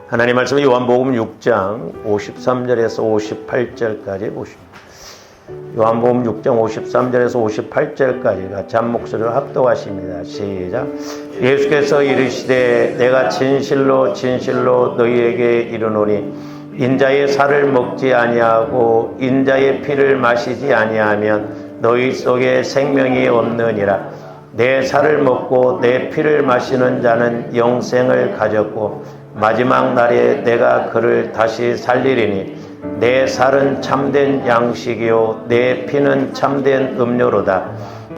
하나님 말씀 요한복음 6장 53절에서 58절까지 보십니다. 요한복음 6장 53절에서 58절까지 같이 한 목소리로 합독하십니다. 시작. 예수께서 이르시되 내가 진실로 진실로 너희에게 이르노니 인자의 살을 먹지 아니하고 인자의 피를 마시지 아니하면 너희 속에 생명이 없느니라. 내 살을 먹고 내 피를 마시는 자는 영생을 가졌고 마지막 날에 내가 그를 다시 살리리니 내 살은 참된 양식이요 내 피는 참된 음료로다.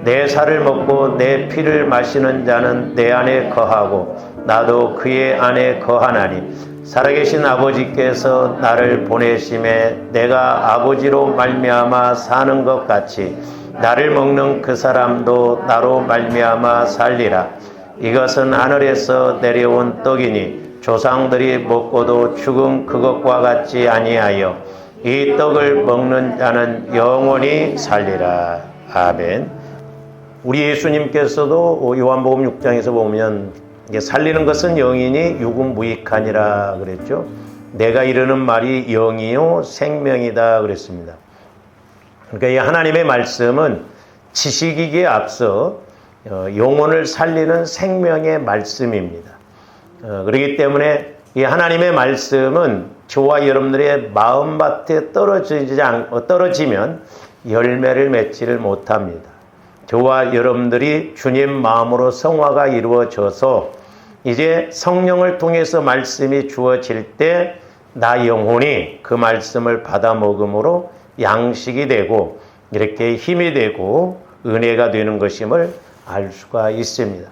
내 살을 먹고 내 피를 마시는 자는 내 안에 거하고 나도 그의 안에 거하나니 살아계신 아버지께서 나를 보내심에 내가 아버지로 말미암아 사는 것 같이 나를 먹는 그 사람도 나로 말미암아 살리라. 이것은 하늘에서 내려온 떡이니 조상들이 먹고도 죽은 그것과 같지 아니하여 이 떡을 먹는 자는 영원히 살리라. 아멘. 우리 예수님께서도 요한복음 6장에서 보면 살리는 것은 영이니 육은 무익하니라 그랬죠. 내가 이르는 말이 영이요 생명이다 그랬습니다. 그러니까 이 하나님의 말씀은 지식이기에 앞서 영혼을 살리는 생명의 말씀입니다. 그렇기 때문에 이 하나님의 말씀은 저와 여러분들의 마음밭에 떨어지면 열매를 맺지를 못합니다. 저와 여러분들이 주님 마음으로 성화가 이루어져서 이제 성령을 통해서 말씀이 주어질 때 나 영혼이 그 말씀을 받아 먹음으로 양식이 되고 이렇게 힘이 되고 은혜가 되는 것임을 알 수가 있습니다.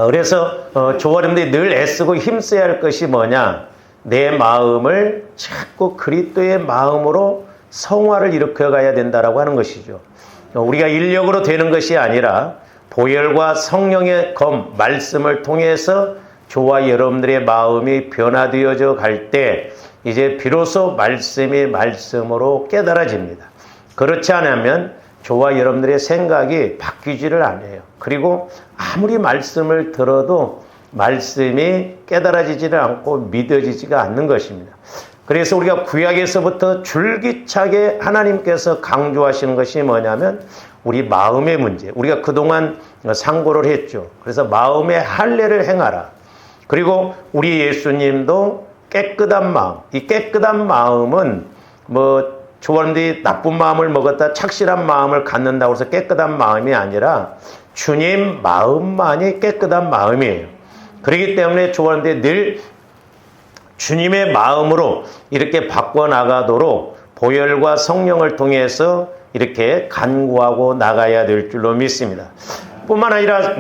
그래서 저와 여러분들이 늘 애쓰고 힘써야 할 것이 뭐냐? 내 마음을 자꾸 그리스도의 마음으로 성화를 일으켜 가야 된다라고 하는 것이죠. 우리가 인력으로 되는 것이 아니라 보혈과 성령의 검, 말씀을 통해서 저와 여러분들의 마음이 변화되어져 갈 때 이제 비로소 말씀이 말씀으로 깨달아집니다. 그렇지 않으면 저와 여러분들의 생각이 바뀌지를 않아요. 그리고 아무리 말씀을 들어도 말씀이 깨달아지지를 않고 믿어지지가 않는 것입니다. 그래서 우리가 구약에서부터 줄기차게 하나님께서 강조하시는 것이 뭐냐면 우리 마음의 문제. 우리가 그동안 상고를 했죠. 그래서 마음의 할례를 행하라. 그리고 우리 예수님도 깨끗한 마음. 이 깨끗한 마음은 저와들이 나쁜 마음을 먹었다 착실한 마음을 갖는다고 해서 깨끗한 마음이 아니라 주님 마음만이 깨끗한 마음이에요. 그렇기 때문에 저와들이 늘 주님의 마음으로 이렇게 바꿔나가도록 보혈과 성령을 통해서 이렇게 간구하고 나가야 될 줄로 믿습니다. 뿐만 아니라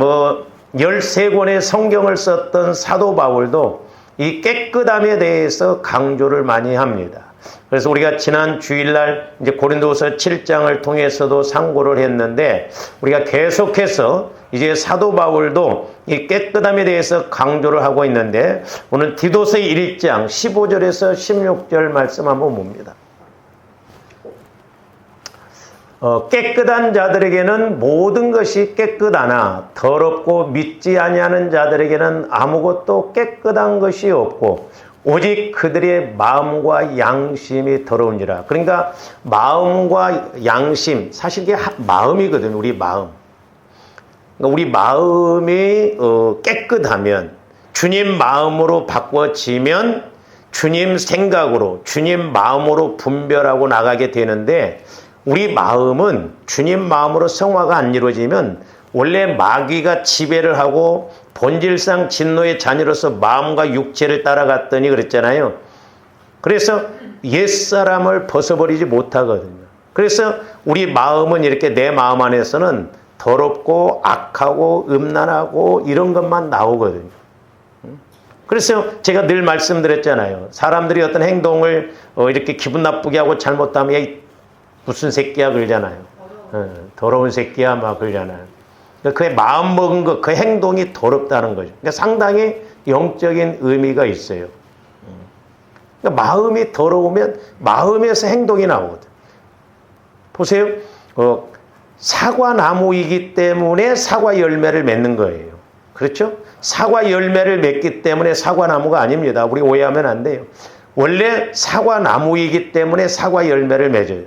13권의 성경을 썼던 사도 바울도 이 깨끗함에 대해서 강조를 많이 합니다. 그래서 우리가 지난 주일날 이제 고린도서 7장을 통해서도 상고를 했는데 우리가 계속해서 이제 사도 바울도 이 깨끗함에 대해서 강조를 하고 있는데 오늘 디도서 1장 15절에서 16절 말씀 한번 봅니다. 깨끗한 자들에게는 모든 것이 깨끗하나 더럽고 믿지 아니하는 자들에게는 아무것도 깨끗한 것이 없고 오직 그들의 마음과 양심이 더러우니라. 그러니까 마음과 양심, 사실 이게 마음이거든요. 우리 마음. 그러니까 우리 마음이 깨끗하면 주님 마음으로 바꿔지면 주님 생각으로 주님 마음으로 분별하고 나가게 되는데 우리 마음은 주님 마음으로 성화가 안 이루어지면 원래 마귀가 지배를 하고 본질상 진노의 자녀로서 마음과 육체를 따라갔더니 그랬잖아요. 그래서 옛사람을 벗어버리지 못하거든요. 그래서 우리 마음은 이렇게 내 마음 안에서는 더럽고 악하고 음란하고 이런 것만 나오거든요. 그래서 제가 늘 말씀드렸잖아요. 사람들이 어떤 행동을 이렇게 기분 나쁘게 하고 잘못하면 무슨 새끼야 그러잖아요. 더러운 새끼야 막 그러잖아요. 그의 마음 먹은 것, 그 행동이 더럽다는 거죠. 그러니까 상당히 영적인 의미가 있어요. 그러니까 마음이 더러우면 마음에서 행동이 나오거든. 보세요. 사과나무이기 때문에 사과 열매를 맺는 거예요. 그렇죠? 사과 열매를 맺기 때문에 사과나무가 아닙니다. 우리 오해하면 안 돼요. 원래 사과나무이기 때문에 사과 열매를 맺어요.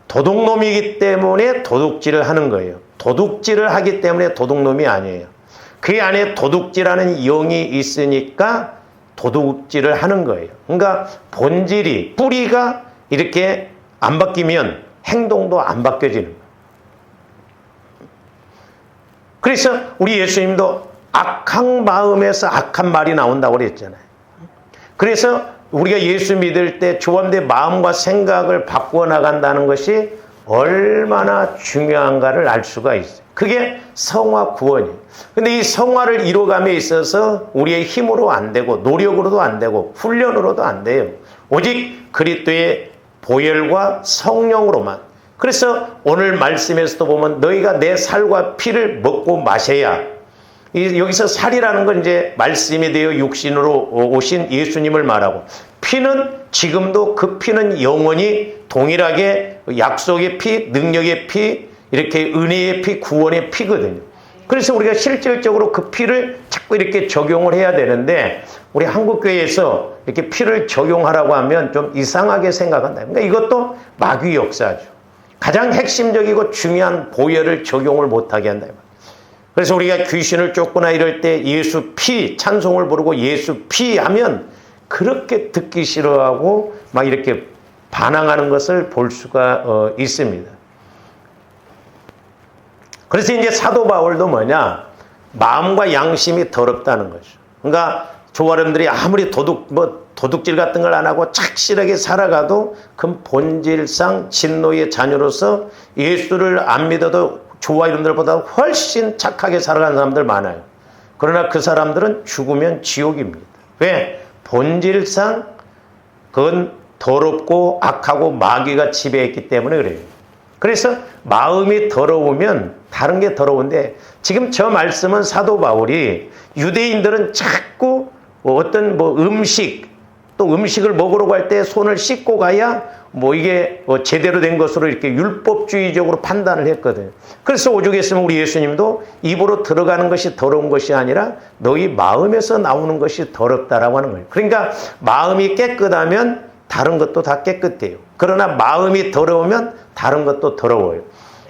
도둑놈이기 때문에 도둑질을 하는 거예요. 도둑질을 하기 때문에 도둑놈이 아니에요. 그 안에 도둑질하는 영이 있으니까 도둑질을 하는 거예요. 그러니까 본질이, 뿌리가 이렇게 안 바뀌면 행동도 안 바뀌어지는 거예요. 그래서 우리 예수님도 악한 마음에서 악한 말이 나온다고 그랬잖아요. 그래서 우리가 예수 믿을 때 조합된 마음과 생각을 바꾸어 나간다는 것이 얼마나 중요한가를 알 수가 있어요. 그게 성화 구원이에요. 근데 이 성화를 이루어감에 있어서 우리의 힘으로 안 되고 노력으로도 안 되고 훈련으로도 안 돼요. 오직 그리스도의 보혈과 성령으로만. 그래서 오늘 말씀에서도 보면 너희가 내 살과 피를 먹고 마셔야, 여기서 살이라는 건 이제 말씀이 되어 육신으로 오신 예수님을 말하고, 피는 지금도 그 피는 영원히 동일하게 약속의 피, 능력의 피, 이렇게 은혜의 피, 구원의 피거든요. 그래서 우리가 실질적으로 그 피를 자꾸 이렇게 적용을 해야 되는데, 우리 한국교회에서 이렇게 피를 적용하라고 하면 좀 이상하게 생각한다. 그러니까 이것도 마귀 역사죠. 가장 핵심적이고 중요한 보혈을 적용을 못하게 한다. 그래서 우리가 귀신을 쫓거나 이럴 때 예수 피 찬송을 부르고 예수 피 하면 그렇게 듣기 싫어하고 막 이렇게 반항하는 것을 볼 수가 있습니다. 그래서 이제 사도 바울도 뭐냐, 마음과 양심이 더럽다는 거죠. 그러니까 조화람들이 아무리 도둑질 같은 걸 안 하고 착실하게 살아가도 그 본질상 진노의 자녀로서 예수를 안 믿어도 조화 이름들보다 훨씬 착하게 살아가는 사람들 많아요. 그러나 그 사람들은 죽으면 지옥입니다. 왜? 본질상 그건 더럽고 악하고 마귀가 지배했기 때문에 그래요. 그래서 마음이 더러우면 다른 게 더러운데, 지금 저 말씀은 사도 바울이 유대인들은 자꾸 어떤 음식, 또 음식을 먹으러 갈 때 손을 씻고 가야 이게 제대로 된 것으로 이렇게 율법주의적으로 판단을 했거든요. 그래서 오죽 했으면 우리 예수님도 입으로 들어가는 것이 더러운 것이 아니라 너희 마음에서 나오는 것이 더럽다라고 하는 거예요. 그러니까 마음이 깨끗하면 다른 것도 다 깨끗해요. 그러나 마음이 더러우면 다른 것도 더러워요.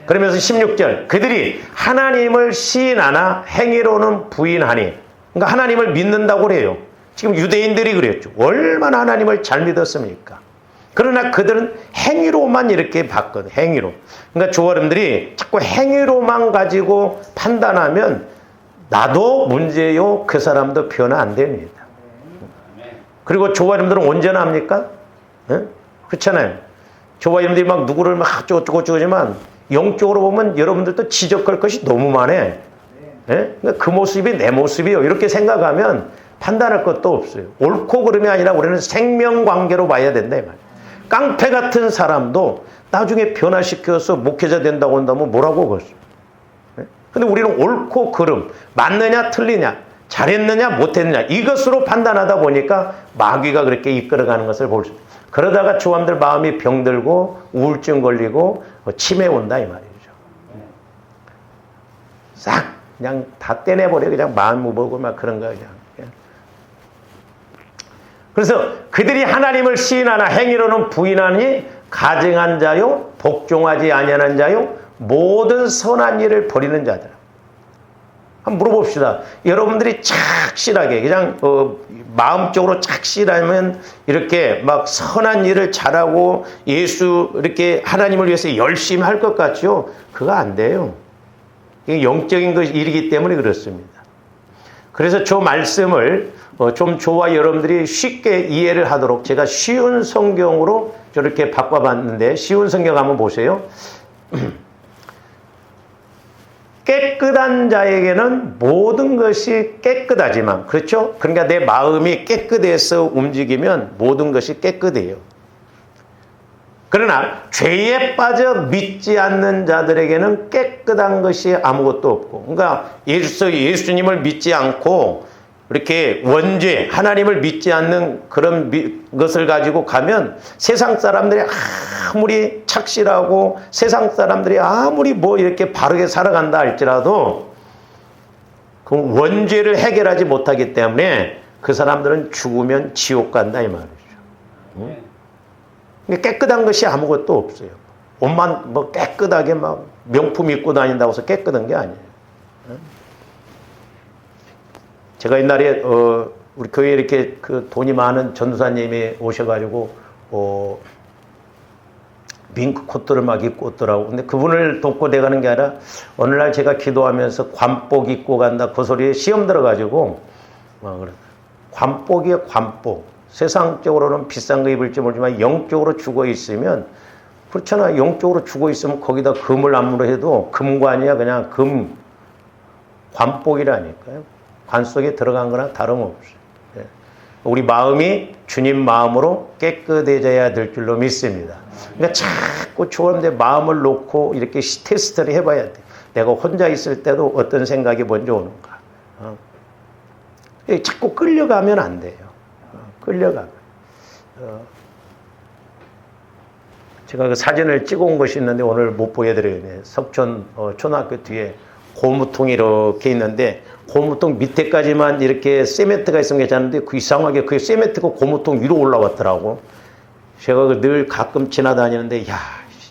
그러면서 16절, 그들이 하나님을 시인하나 행위로는 부인하니, 그러니까 하나님을 믿는다고 그래요. 지금 유대인들이 그랬죠. 얼마나 하나님을 잘 믿었습니까? 그러나 그들은 행위로만 이렇게 봤거든. 행위로. 그러니까 조화람들이 자꾸 행위로만 가지고 판단하면 나도 문제요, 그 사람도 변화 안 됩니다. 그리고 조화람들은 언제나 합니까? 네? 그렇잖아요. 조화람들이 막 누구를 막 어쩌고저쩌고지만 영적으로 보면 여러분들도 지적할 것이 너무 많아. 네? 그러니까 그 모습이 내 모습이요, 이렇게 생각하면 판단할 것도 없어요. 옳고 그름이 아니라 우리는 생명관계로 봐야 된다 이 말이에요. 깡패 같은 사람도 나중에 변화시켜서 목회자 된다고 한다면 뭐라고 그러죠. 근데 우리는 옳고 그름, 맞느냐 틀리냐, 잘했느냐 못했느냐, 이것으로 판단하다 보니까 마귀가 그렇게 이끌어가는 것을 볼 수 있어요. 그러다가 조함들 마음이 병들고 우울증 걸리고 치매 온다 이 말이죠. 싹 그냥 다 떼내버려. 그냥 마음 무보고 막 그런 거 그냥. 그래서 그들이 하나님을 시인하나 행위로는 부인하니 가증한 자요, 복종하지 아니하는 자요, 모든 선한 일을 버리는 자들. 한번 물어봅시다. 여러분들이 착실하게 그냥 마음적으로 착실하면 이렇게 막 선한 일을 잘하고 예수 이렇게 하나님을 위해서 열심히 할 것 같죠? 그거 안 돼요. 이게 영적인 일이기 때문에 그렇습니다. 그래서 저 말씀을 좀 저와 여러분들이 쉽게 이해를 하도록 제가 쉬운 성경으로 저렇게 바꿔봤는데, 쉬운 성경 한번 보세요. 깨끗한 자에게는 모든 것이 깨끗하지만, 그렇죠? 그러니까 내 마음이 깨끗해서 움직이면 모든 것이 깨끗해요. 그러나 죄에 빠져 믿지 않는 자들에게는 깨끗한 것이 아무것도 없고, 그러니까 예수님을 믿지 않고 이렇게 원죄, 하나님을 믿지 않는 그런 것을 가지고 가면 세상 사람들이 아무리 착실하고 세상 사람들이 아무리 이렇게 바르게 살아간다 할지라도 그 원죄를 해결하지 못하기 때문에 그 사람들은 죽으면 지옥 간다 이 말이죠. 응? 깨끗한 것이 아무것도 없어요. 옷만 뭐 깨끗하게 막 명품 입고 다닌다고 해서 깨끗한 게 아니에요. 응? 제가 옛날에 우리 교회에 이렇게 그 돈이 많은 전도사님이 오셔가지고 밍크 코트를 막 입고 오더라고. 근데 그분을 돕고 내가는 게 아니라 어느 날 제가 기도하면서 관복 입고 간다 그 소리에 시험 들어가지고 관복이에요. 관복. 세상적으로는 비싼 거 입을지 모르지만 영적으로 죽어 있으면 그렇잖아. 영적으로 죽어 있으면 거기다 금을 안무해도 금관이야. 그냥 금 관복이라니까요. 관 속에 들어간 거랑 다름없어요. 우리 마음이 주님 마음으로 깨끗해져야 될 줄로 믿습니다. 그러니까 자꾸 좋은데 마음을 놓고 이렇게 테스트를 해봐야 돼. 내가 혼자 있을 때도 어떤 생각이 먼저 오는가. 자꾸 끌려가면 안 돼요. 끌려가면. 제가 그 사진을 찍어온 것이 있는데 오늘 못 보여드려요. 석촌 초등학교 뒤에 고무통이 이렇게 있는데 고무통 밑에까지만 이렇게 세멘트가 있으면 괜찮은데 그 이상하게 그 세멘트가 고무통 위로 올라왔더라고. 제가 늘 가끔 지나다니는데 야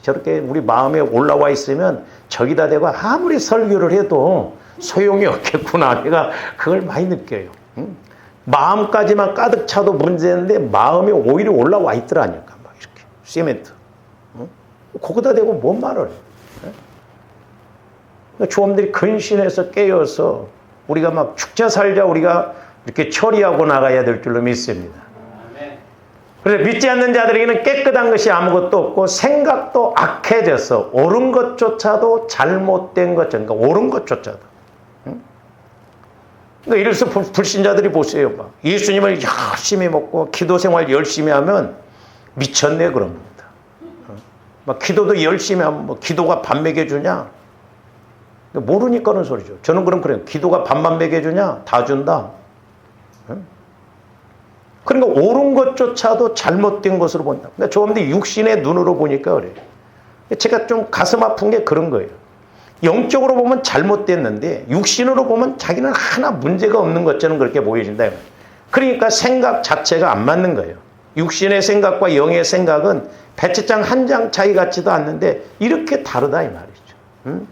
저렇게 우리 마음에 올라와 있으면 저기다 대고 아무리 설교를 해도 소용이 없겠구나. 내가 그걸 많이 느껴요. 응? 마음까지만 가득 차도 문제인데 마음이 오히려 올라와 있더라니까. 막 이렇게 세멘트. 응? 거기다 대고 뭔 말을 해. 조om들이 근신해서 깨어서 우리가 막 축자 살자 우리가 이렇게 처리하고 나가야 될 줄로 믿습니다. 그래서 믿지 않는 자들에게는 깨끗한 것이 아무것도 없고 생각도 악해져서 옳은 것조차도 잘못된 것조차도 그러니까 옳은 것조차도 그러니까 이래서 불신자들이 보세요. 막 예수님을 열심히 먹고 기도 생활 열심히 하면 미쳤네 그런 겁니다. 막 기도도 열심히 하면 뭐 기도가 밥 먹여주냐? 모르니까 그런 소리죠. 저는 그래요. 기도가 밥만 먹여주냐? 다 준다. 그러니까 옳은 것조차도 잘못된 것으로 본다. 그러니까 조om들이 육신의 눈으로 보니까 그래요. 제가 좀 가슴 아픈 게 그런 거예요. 영적으로 보면 잘못됐는데 육신으로 보면 자기는 하나 문제가 없는 것처럼 그렇게 보여진다. 그러니까 생각 자체가 안 맞는 거예요. 육신의 생각과 영의 생각은 배치장 한 장 차이 같지도 않는데 이렇게 다르다 이 말이죠.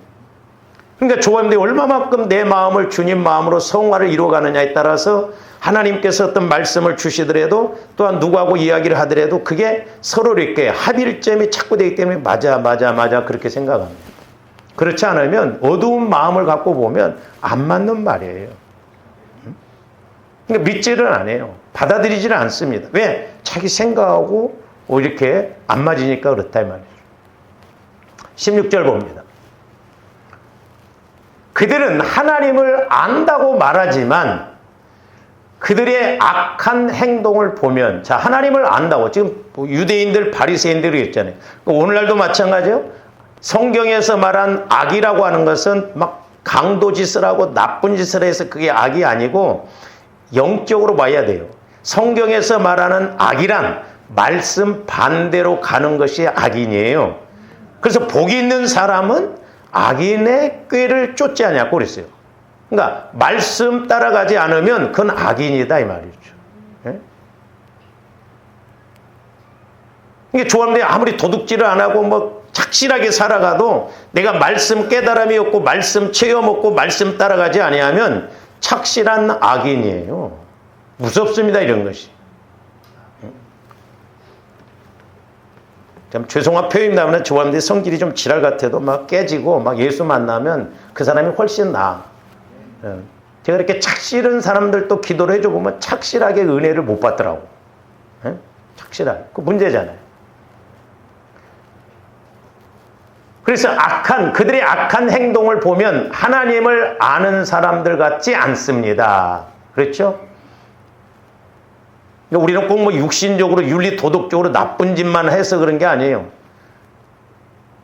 그러니까 조om들이 얼마만큼 내 마음을 주님 마음으로 성화를 이루어가느냐에 따라서 하나님께서 어떤 말씀을 주시더라도 또한 누구하고 이야기를 하더라도 그게 서로 이렇게 합일점이 찾고 되기 때문에 맞아 그렇게 생각합니다. 그렇지 않으면 어두운 마음을 갖고 보면 안 맞는 말이에요. 그러니까 믿지를 않아요. 받아들이지를 않습니다. 왜? 자기 생각하고 이렇게 안 맞으니까 그렇다 이 말이죠. 16절 봅니다. 그들은 하나님을 안다고 말하지만 그들의 악한 행동을 보면 자 하나님을 안다고 지금 유대인들 바리새인들이 있잖아요. 오늘날도 마찬가지예요. 성경에서 말한 악이라고 하는 것은 막 강도짓을 하고 나쁜 짓을 해서 그게 악이 아니고 영적으로 봐야 돼요. 성경에서 말하는 악이란 말씀 반대로 가는 것이 악인이에요. 그래서 복이 있는 사람은 악인의 꾀를 쫓지 않냐고 그랬어요. 그러니까 말씀 따라가지 않으면 그건 악인이다 이 말이죠. 예? 이게 조om들이 아무리 도둑질을 안 하고 뭐 착실하게 살아가도 내가 말씀 깨달음이 없고 말씀 체험 없고 말씀 따라가지 아니하면 착실한 악인이에요. 무섭습니다 이런 것이. 참 죄송한 표현이라면 조om들이 성질이 좀 지랄 같아도 막 깨지고 막 예수 만나면 그 사람이 훨씬 나아. 제가 이렇게 착실한 사람들도 기도를 해줘 보면 착실하게 은혜를 못 받더라고. 착실하게. 그 문제잖아요. 그래서 그들의 악한 행동을 보면 하나님을 아는 사람들 같지 않습니다. 그렇죠? 우리는 꼭 뭐 육신적으로 윤리 도덕적으로 나쁜 짓만 해서 그런 게 아니에요.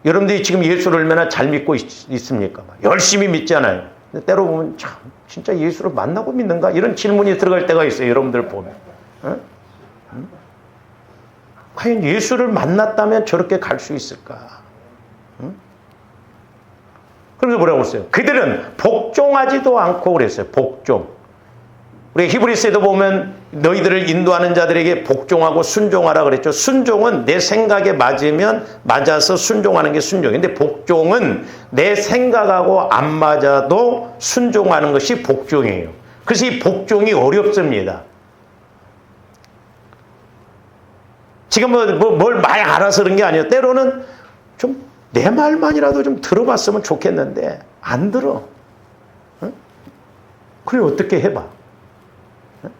여러분들이 지금 예수를 얼마나 잘 믿고 있습니까? 열심히 믿잖아요. 근데 때로 보면 참 진짜 예수를 만나고 믿는가? 이런 질문이 들어갈 때가 있어요. 여러분들 보면. 과연 예수를 만났다면 저렇게 갈 수 있을까? 그래서 뭐라고 했어요? 그들은 복종하지도 않고 그랬어요. 복종. 우리 히브리서에도 보면 너희들을 인도하는 자들에게 복종하고 순종하라 그랬죠. 순종은 내 생각에 맞아서 순종하는 게 순종이에요. 근데 복종은 내 생각하고 안 맞아도 순종하는 것이 복종이에요. 그래서 이 복종이 어렵습니다. 지금 뭘 많이 알아서 그런 게 아니에요. 때로는 좀 내 말만이라도 좀 들어봤으면 좋겠는데 안 들어. 응? 그래 어떻게 해봐. 응?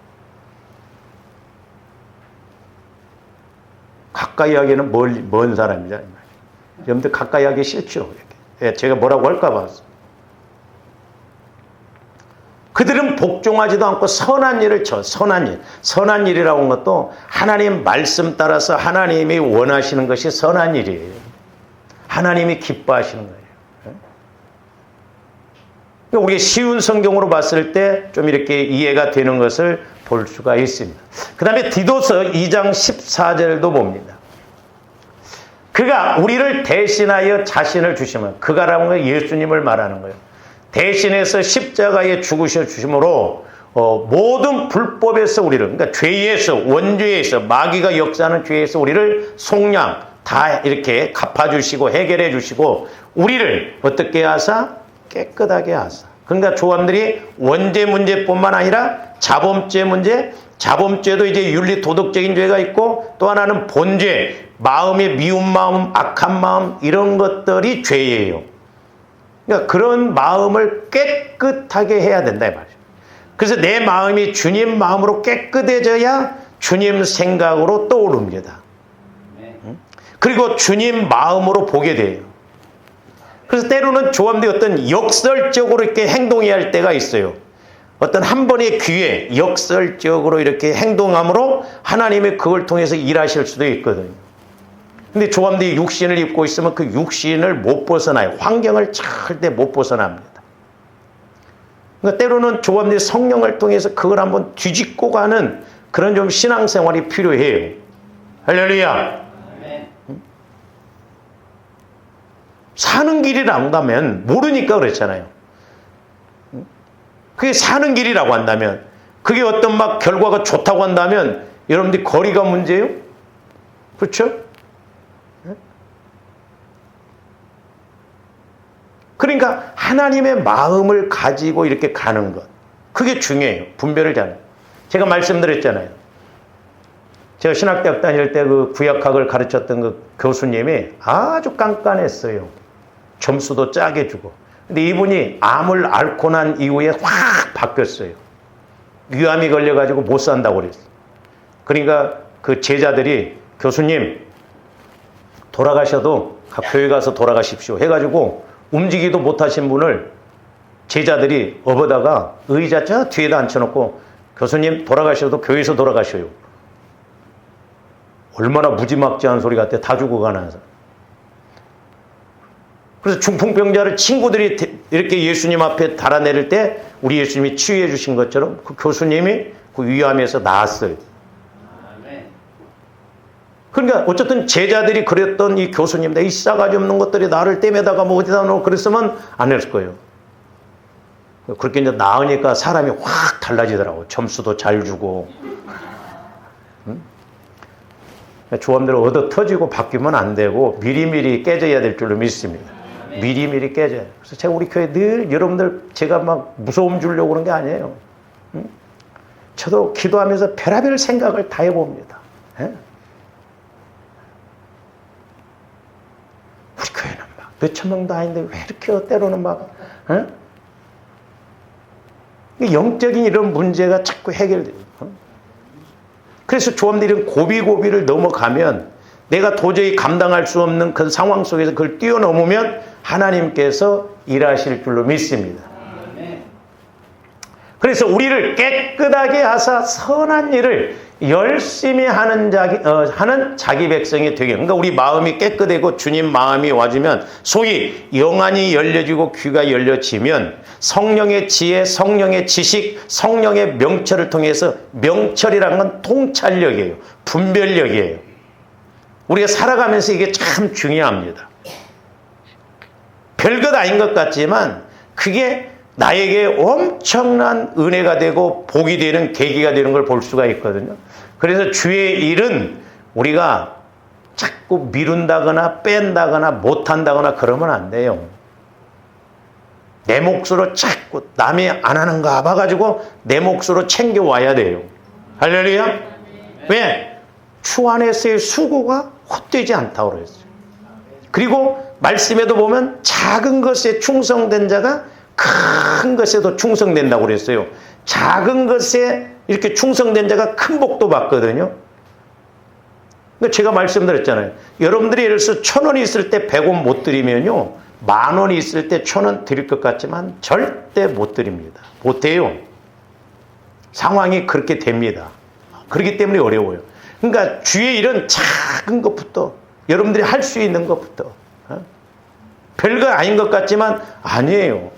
가까이 하기는 먼 사람이잖아요. 여러분들 가까이 하기 싫죠. 이렇게. 제가 뭐라고 할까 봐. 그들은 복종하지도 않고 선한 일을 선한 일. 선한 일이라고 하는 것도 하나님 말씀 따라서 하나님이 원하시는 것이 선한 일이에요. 하나님이 기뻐하시는 거예요. 우리가 쉬운 성경으로 봤을 때 좀 이렇게 이해가 되는 것을 볼 수가 있습니다. 그 다음에 디도서 2장 14절도 봅니다. 그가 우리를 대신하여 자신을 주시면, 그가라는 건 예수님을 말하는 거예요. 대신해서 십자가에 죽으셔 주심으로 모든 불법에서 우리를, 그러니까 죄에서, 원죄에서, 마귀가 역사하는 죄에서 우리를 속량 다 이렇게 갚아주시고 해결해 주시고 우리를 어떻게 하사? 깨끗하게 하사. 그러니까 조함들이 원죄 문제뿐만 아니라 자범죄 문제, 자범죄도 이제 윤리 도덕적인 죄가 있고 또 하나는 본죄, 마음의 미운 마음, 악한 마음 이런 것들이 죄예요. 그러니까 그런 마음을 깨끗하게 해야 된다 이 말이죠. 그래서 내 마음이 주님 마음으로 깨끗해져야 주님 생각으로 떠오릅니다. 그리고 주님 마음으로 보게 돼요. 그래서 때로는 조함들이 어떤 역설적으로 이렇게 행동해야 할 때가 있어요. 어떤 한 번의 기회, 역설적으로 이렇게 행동함으로 하나님이 그걸 통해서 일하실 수도 있거든요. 근데 조함들이 육신을 입고 있으면 그 육신을 못 벗어나요. 환경을 절대 못 벗어납니다. 그러니까 때로는 조함들이 성령을 통해서 그걸 한번 뒤집고 가는 그런 좀 신앙생활이 필요해요. 할렐루야. 사는 길이라고 한다면 모르니까 그렇잖아요. 그게 사는 길이라고 한다면 그게 어떤 막 결과가 좋다고 한다면 여러분들이 거리가 문제예요? 그렇죠? 그러니까 하나님의 마음을 가지고 이렇게 가는 것 그게 중요해요. 분별을 잘해요. 제가 말씀드렸잖아요. 제가 신학대학 다닐 때 그 구약학을 가르쳤던 그 교수님이 아주 깐깐했어요. 점수도 짜게 주고. 근데 이분이 암을 앓고 난 이후에 확 바뀌었어요. 위암이 걸려가지고 못 산다고 그랬어요. 그러니까 그 제자들이 교수님 돌아가셔도 교회 가서 돌아가십시오 해가지고 움직이도 못하신 분을 제자들이 업어다가 의자 저 뒤에다 앉혀놓고 교수님 돌아가셔도 교회에서 돌아가셔요. 얼마나 무지막지한 소리 같아. 다 죽어가는 사람. 그래서 중풍병자를 친구들이 이렇게 예수님 앞에 달아내릴 때 우리 예수님이 치유해 주신 것처럼 그 교수님이 그 위암에서 나았어요. 그러니까 어쨌든 제자들이 그랬던 이 교수님, 이 싸가지 없는 것들이 나를 땜에다가 뭐 어디다 놓고 그랬으면 안 했을 거예요. 그렇게 이제 나으니까 사람이 확 달라지더라고. 점수도 잘 주고. 조함대로 얻어 터지고 바뀌면 안 되고 미리미리 깨져야 될 줄로 믿습니다. 미리미리 깨져요. 그래서 제가 우리 교회 늘 여러분들 제가 막 무서움 주려고 그런 게 아니에요. 저도 기도하면서 별의별 생각을 다 해봅니다. 우리 교회는 막 몇천 명도 아닌데 왜 이렇게 때로는 막 영적인 이런 문제가 자꾸 해결돼요. 그래서 조함들은 고비고비를 넘어가면 내가 도저히 감당할 수 없는 그 상황 속에서 그걸 뛰어넘으면 하나님께서 일하실 줄로 믿습니다. 그래서 우리를 깨끗하게 하사 선한 일을 열심히 하는 자기 백성이 되게. 그러니까 우리 마음이 깨끗하고 주님 마음이 와주면 소위 영안이 열려지고 귀가 열려지면 성령의 지혜, 성령의 지식, 성령의 명철을 통해서 명철이라는 건 통찰력이에요. 분별력이에요. 우리가 살아가면서 이게 참 중요합니다. 별것 아닌 것 같지만 그게 나에게 엄청난 은혜가 되고 복이 되는 계기가 되는 걸 볼 수가 있거든요. 그래서 주의 일은 우리가 자꾸 미룬다거나 뺀다거나 못한다거나 그러면 안 돼요. 내 몫으로 자꾸 남이 안 하는가 봐가지고 내 몫으로 챙겨와야 돼요. 할렐루야. 왜? 주 안에서의 수고가 헛되지 않다고 그랬어요. 그리고 말씀에도 보면 작은 것에 충성된 자가 큰 것에도 충성된다고 그랬어요. 작은 것에 이렇게 충성된 자가 큰 복도 받거든요. 그러니까 제가 말씀드렸잖아요. 여러분들이 예를 들어서 1,000원이 있을 때 100원 못 드리면요, 10,000원이 있을 때 1,000원 드릴 것 같지만 절대 못 드립니다. 못 돼요. 상황이 그렇게 됩니다. 그렇기 때문에 어려워요. 그러니까 주의 일은 작은 것부터, 여러분들이 할 수 있는 것부터, 별거 아닌 것 같지만 아니에요.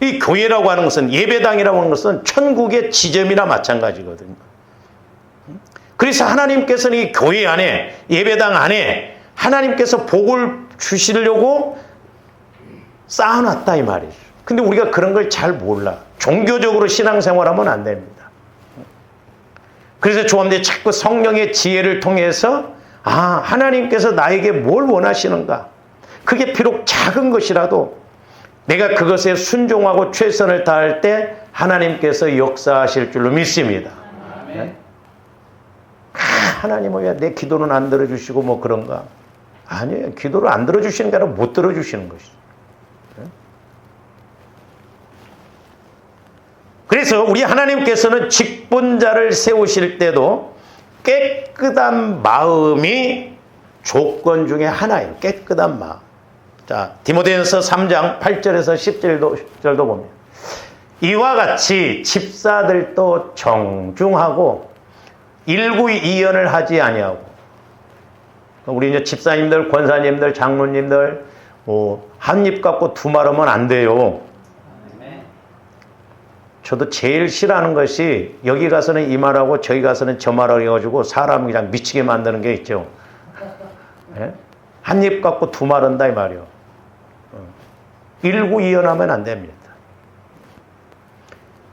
이 교회라고 하는 것은, 예배당이라고 하는 것은 천국의 지점이나 마찬가지거든요. 그래서 하나님께서는 이 교회 안에, 예배당 안에 하나님께서 복을 주시려고 쌓아놨다 이 말이죠. 근데 우리가 그런 걸 잘 몰라. 종교적으로 신앙생활하면 안 됩니다. 그래서 조합대 자꾸 성령의 지혜를 통해서 하나님께서 나에게 뭘 원하시는가. 그게 비록 작은 것이라도 내가 그것에 순종하고 최선을 다할 때 하나님께서 역사하실 줄로 믿습니다. 네? 하나님은 왜 내 기도는 안 들어주시고 뭐 그런가? 아니에요. 기도를 안 들어주시는 게 아니라 못 들어주시는 것이죠. 네? 그래서 우리 하나님께서는 직분자를 세우실 때도 깨끗한 마음이 조건 중에 하나예요. 깨끗한 마음. 자, 디모데전서 3장 8절에서 10절도 보면 이와 같이 집사들도 정중하고 일구이연을 하지 아니하고, 우리 이제 집사님들, 권사님들, 장로님들 한 입 갖고 두 말 하면 안 돼요. 저도 제일 싫어하는 것이 여기 가서는 이 말하고 저기 가서는 저 말하고 해가지고 사람 그냥 미치게 만드는 게 있죠. 네? 한 입 갖고 두 말 한다 이 말이요. 일구이연하면 안 됩니다.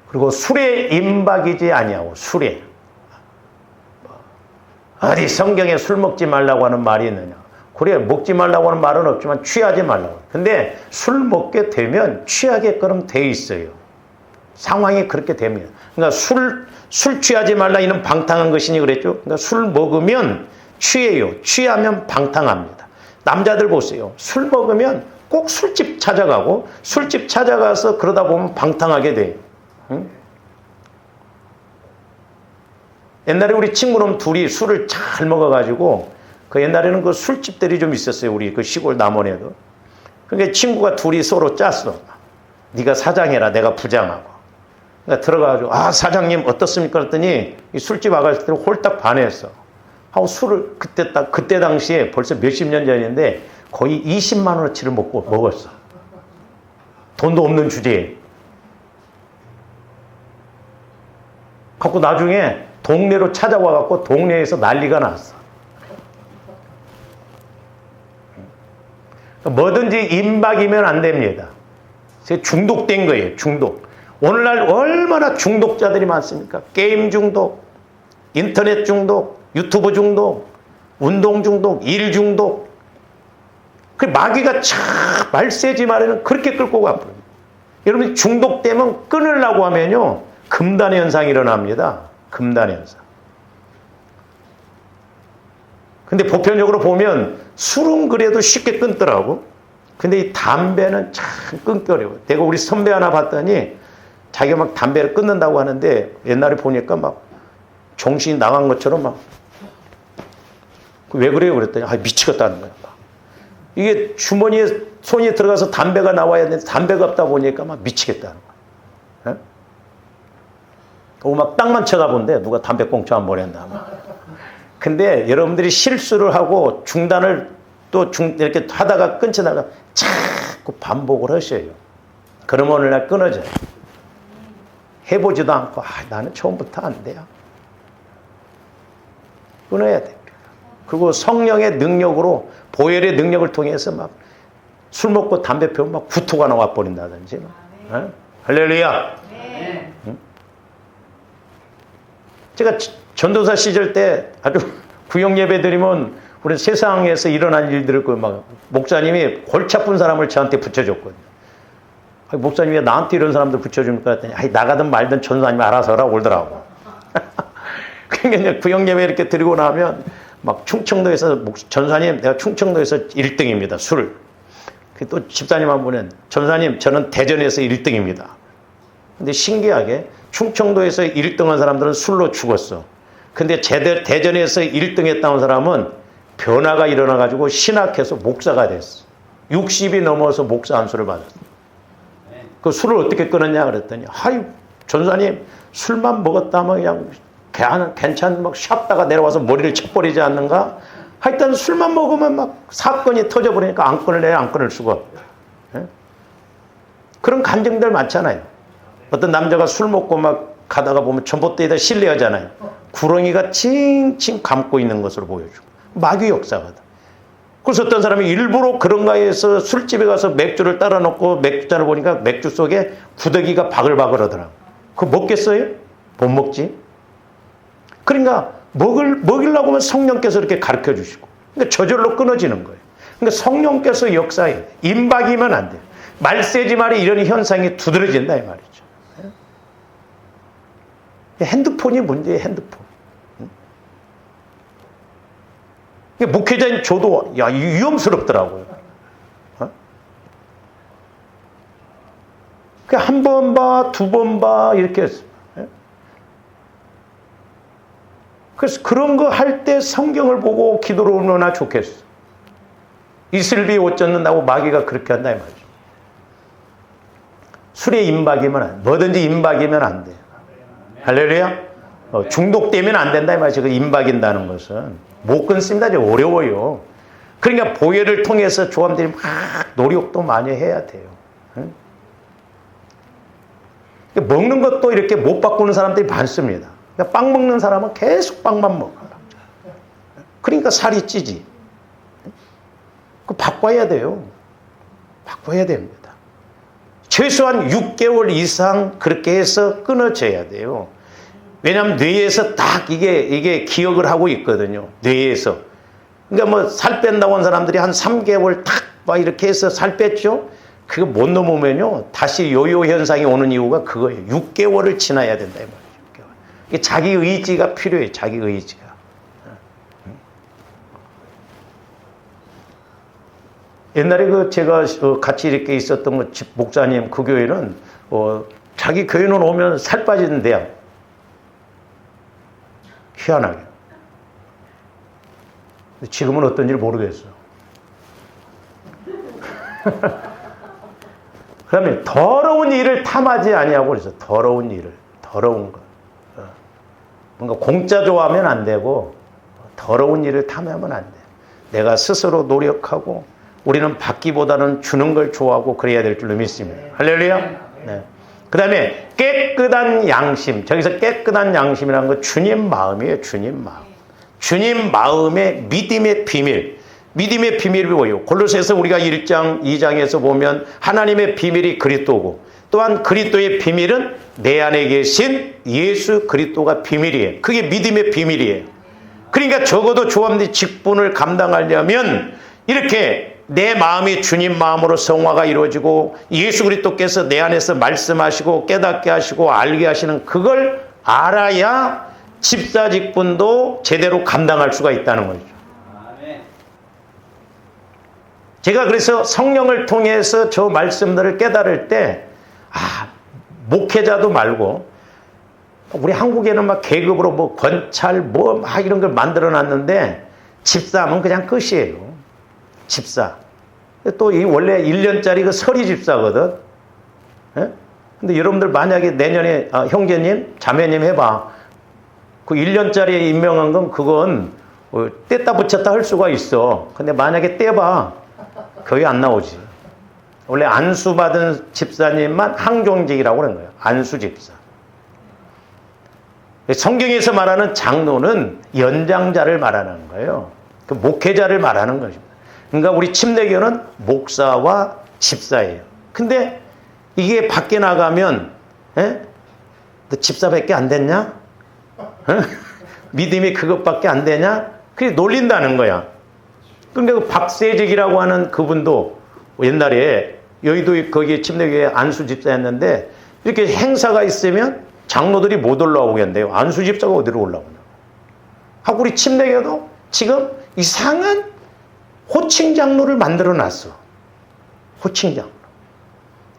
그리고 술에 임박이지 아니하고, 술에 어디 성경에 술 먹지 말라고 하는 말이 있느냐. 그래, 먹지 말라고 하는 말은 없지만 취하지 말라고. 근데 술 먹게 되면 취하게끔 돼 있어요. 상황이 그렇게 됩니다. 그러니까 술 취하지 말라 이는 방탕한 것이니 그랬죠. 그러니까 술 먹으면 취해요. 취하면 방탕합니다. 남자들 보세요. 술 먹으면 꼭 술집 찾아가고, 술집 찾아가서 그러다 보면 방탕하게 돼요. 응? 옛날에 우리 친구놈 둘이 술을 잘 먹어가지고, 그 옛날에는 그 술집들이 좀 있었어요. 우리 그 시골 남원에도. 그러니까 친구가 둘이 서로 짰어. 네가 사장해라, 내가 부장하고. 그러니까 들어가가지고, 사장님 어떻습니까? 그랬더니 이 술집 아가씨들이 홀딱 반했어. 하고 술을 그때 당시에 벌써 몇십 년 전인데 거의 20만 원어치를 먹었어. 돈도 없는 주제에. 갖고 나중에 동네로 찾아와갖고 동네에서 난리가 났어. 뭐든지 임박이면 안 됩니다. 중독된 거예요. 중독. 오늘날 얼마나 중독자들이 많습니까? 게임 중독, 인터넷 중독, 유튜브 중독, 운동 중독, 일 중독. 그 마귀가 참 말세지 말에는 그렇게 끌고 가버려요. 여러분 중독되면 끊으려고 하면요, 금단의 현상이 일어납니다. 금단의 현상. 근데 보편적으로 보면 술은 그래도 쉽게 끊더라고. 근데 이 담배는 참 끊기 어려워요. 내가 우리 선배 하나 봤더니 자기가 막 담배를 끊는다고 하는데 옛날에 보니까 막 정신이 나간 것처럼 막 왜 그래요? 그랬더니 미치겠다는 거야. 이게 주머니에 손이 들어가서 담배가 나와야 되는데 담배가 없다 보니까 막 미치겠다는 거야. 막 땅만 쳐다본대. 누가 담배꽁초 안 보냈나. 근데 여러분들이 실수를 하고 중단을 또 이렇게 하다가 끊치다가 자꾸 반복을 하셔요. 그러면 어느 날 끊어져요. 해보지도 않고 나는 처음부터 안 돼요. 끊어야 돼. 그리고 성령의 능력으로, 보혈의 능력을 통해서 막 술 먹고 담배 피우면 막 구토가 나와 버린다든지. 네? 할렐루야. 네. 제가 전도사 시절 때 아주 구역 예배 드리면 우리 세상에서 일어난 일들을 막 목사님이 골치 아픈 사람을 저한테 붙여줬거든요. 목사님이 왜 나한테 이런 사람들 붙여줍니까? 했더니 나가든 말든 전도사님이 알아서 하라고 그러더라고. 그러니까 구역 예배 이렇게 드리고 나면 막 충청도에서 전도사님 내가 충청도에서 1등입니다. 술을. 또 집사님 한 분은 전도사님 저는 대전에서 1등입니다. 근데 신기하게 충청도에서 1등한 사람들은 술로 죽었어. 근데 대전에서 1등 했다는 사람은 변화가 일어나가지고 신학해서 목사가 됐어. 60이 넘어서 목사 안수를 받았어. 그 술을 어떻게 끊었냐 그랬더니 전도사님 술만 먹었다면 그냥 괜찮은 막 쉬었다가 내려와서 머리를 쳐버리지 않는가? 하여튼 술만 먹으면 막 사건이 터져버리니까 안 끊을래요, 안 끊을 수가 없다. 예? 그런 간증들 많잖아요. 어떤 남자가 술 먹고 막 가다가 보면 전봇대에다 실내하잖아요. 구렁이가 칭칭 감고 있는 것으로 보여주고. 마귀 역사거든. 그래서 어떤 사람이 일부러 그런가 해서 술집에 가서 맥주를 따라 놓고 맥주잔을 보니까 맥주 속에 구더기가 바글바글 하더라고. 그거 먹겠어요? 못 먹지. 그러니까 먹이려고 하면 성령께서 이렇게 가르쳐 주시고. 그러니까 저절로 끊어지는 거예요. 그러니까 성령께서 역사해. 임박이면 안 돼요. 말세지 말에 이런 현상이 두드러진다 이 말이죠. 핸드폰이 문제예요. 핸드폰. 목회자인 저도 위험스럽더라고요. 한 번 봐, 두 번 봐 이렇게 했어요. 그래서 그런 거 할 때 성경을 보고 기도를 얼마나 좋겠어. 이슬비 옷 젖는다고 마귀가 그렇게 한다 이 말이죠. 술에 임박이면 안 돼. 뭐든지 임박이면 안 돼. 할렐루야. 중독되면 안 된다 이 말이죠. 그 임박인다는 것은 못 끊습니다. 어려워요. 그러니까 보혈을 통해서 조함들이 막 노력도 많이 해야 돼요. 응? 먹는 것도 이렇게 못 바꾸는 사람들이 많습니다. 그러니까 빵 먹는 사람은 계속 빵만 먹어요. 그러니까 살이 찌지. 그 바꿔야 돼요. 바꿔야 됩니다. 최소한 6개월 이상 그렇게 해서 끊어져야 돼요. 왜냐하면 뇌에서 딱 이게 기억을 하고 있거든요. 뇌에서. 그러니까 뭐 살 뺀다고 한 사람들이 한 3개월 탁 막 이렇게 해서 살 뺐죠. 그거 못 넘으면요. 다시 요요 현상이 오는 이유가 그거예요. 6개월을 지나야 된다. 이 말이에요. 6개월. 이게 자기 의지가 필요해요. 자기 의지가. 옛날에 제가 같이 이렇게 있었던 집 목사님 그 교회는 자기 교회는 오면 살 빠지는데요. 희한하게. 지금은 어떤지 모르겠어. 그러면 더러운 일을 탐하지 아니하고 그래서 더러운 일을, 더러운 것. 뭔가 공짜 좋아하면 안 되고 더러운 일을 탐하면 안 돼. 내가 스스로 노력하고 우리는 받기보다는 주는 걸 좋아하고 그래야 될 줄로 믿습니다. 할렐루야. 네. 그 다음에 깨끗한 양심. 저기서 깨끗한 양심이라는 건 주님 마음이에요. 주님 마음. 주님 마음의 믿음의 비밀. 믿음의 비밀이 뭐예요? 골로새서 우리가 1장, 2장에서 보면 하나님의 비밀이 그리스도고 또한 그리스도의 비밀은 내 안에 계신 예수 그리스도가 비밀이에요. 그게 믿음의 비밀이에요. 그러니까 적어도 조합의 직분을 감당하려면 이렇게 내 마음이 주님 마음으로 성화가 이루어지고 예수 그리스도께서 내 안에서 말씀하시고 깨닫게 하시고 알게 하시는 그걸 알아야 집사 직분도 제대로 감당할 수가 있다는 거죠. 제가 그래서 성령을 통해서 저 말씀들을 깨달을 때 목회자도 말고 우리 한국에는 막 계급으로 뭐 권찰 뭐 막 이런 걸 만들어 놨는데 집사하면 그냥 끝이에요. 집사. 또 이 원래 1년짜리 그 서리 집사거든. 예? 근데 여러분들 만약에 내년에 형제님, 자매님 해봐. 그 1년짜리 임명한 건 그건 뗐다 붙였다 할 수가 있어. 근데 만약에 떼봐. 거의 안 나오지. 원래 안수 받은 집사님만 항종직이라고 그러는 거예요. 안수 집사. 성경에서 말하는 장로는 연장자를 말하는 거예요. 그 목회자를 말하는 것입니다. 그러니까 우리 침례교는 목사와 집사예요. 근데 이게 밖에 나가면 너 집사밖에 안 됐냐? 믿음이 그것밖에 안 되냐? 그게 놀린다는 거야. 그러니까 그 박세직이라고 하는 그분도 옛날에 여의도 거기 침례교회 안수 집사였는데 이렇게 행사가 있으면 장로들이 못 올라오겠는데요. 안수 집사가 어디로 올라오냐? 하고 우리 침례교도 지금 이상한 호칭 장로를 만들어 놨어. 호칭 장로.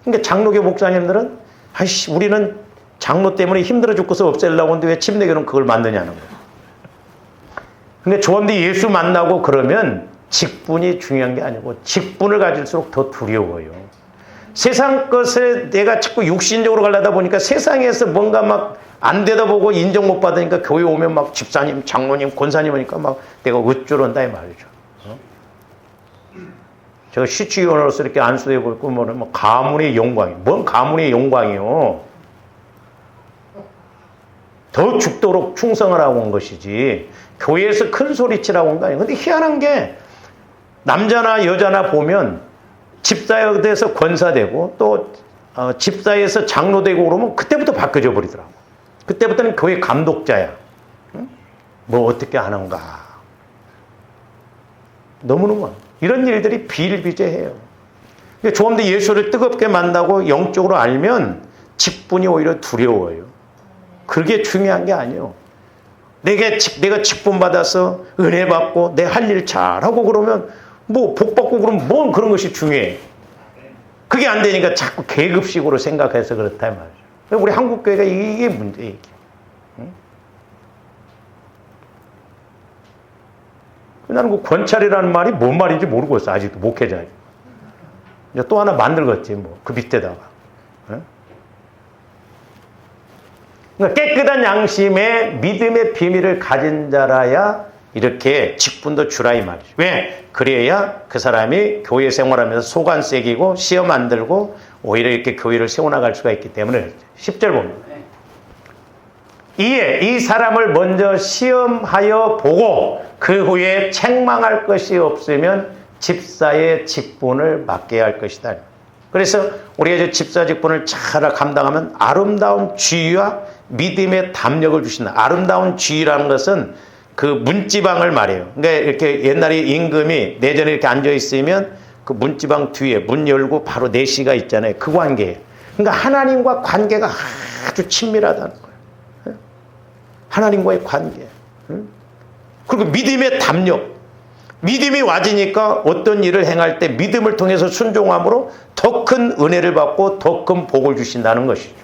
그러니까 장로교 목사님들은 아이씨 우리는 장로 때문에 힘들어 죽고서 없애려고 하는데 왜 침례교는 그걸 만드냐는 거예요. 근데 조원대 예수 만나고 그러면 직분이 중요한 게 아니고 직분을 가질수록 더 두려워요. 세상 것에 내가 자꾸 육신적으로 가려다 보니까 세상에서 뭔가 막 안 되다 보고 인정 못 받으니까 교회 오면 막 집사님, 장로님, 권사님 하니까 막 내가 어쩌란다 이 말이죠. 제가 시추위원으로서 이렇게 안수되고 있고 뭐 가문의 영광이 뭔 가문의 영광이요. 더 죽도록 충성을 하고 온 것이지 교회에서 큰 소리치라고 온 거 아니에요. 근데 희한한 게 남자나 여자나 보면 집사에 대해서 권사되고 또 집사에서 장로되고 그러면 그때부터 바뀌어져 버리더라고. 그때부터는 교회 감독자야. 응? 뭐 어떻게 하는가. 너무너무 이런 일들이 비일비재해요. 조금더 예수를 뜨겁게 만나고 영적으로 알면 직분이 오히려 두려워요. 그게 중요한 게 아니에요. 내가 직분 받아서 은혜 받고 내 할 일 잘하고 그러면 뭐 복 받고 그러면 뭔 그런 것이 중요해. 그게 안 되니까 자꾸 계급식으로 생각해서 그렇다 이 말이죠. 우리 한국 교회가 이게 문제예요. 응? 나는 그 권찰이라는 말이 뭔 말인지 모르고 있어. 아직도 목회자예요. 이제 또 하나 만들겠지 뭐 그 밑에다가. 응? 그러니까 깨끗한 양심에 믿음의 비밀을 가진 자라야 이렇게 직분도 주라 이 말이죠. 왜? 그래야 그 사람이 교회 생활하면서 소관 새기고 시험 안 들고 오히려 이렇게 교회를 세워나갈 수가 있기 때문에 10절 봅니다. 이에 이 사람을 먼저 시험하여 보고 그 후에 책망할 것이 없으면 집사의 직분을 맡게 할 것이다. 그래서 우리가 이제 집사 직분을 잘 감당하면 아름다운 지위와 믿음의 담력을 주신다. 아름다운 지위라는 것은 그 문지방을 말해요. 그러니까 이렇게 옛날에 임금이 내전에 이렇게 앉아 있으면 그 문지방 뒤에 문 열고 바로 내시가 있잖아요. 그 관계예요. 그러니까 하나님과 관계가 아주 친밀하다는 거예요. 하나님과의 관계. 그리고 믿음의 담력. 믿음이 와지니까 어떤 일을 행할 때 믿음을 통해서 순종함으로 더 큰 은혜를 받고 더 큰 복을 주신다는 것이죠.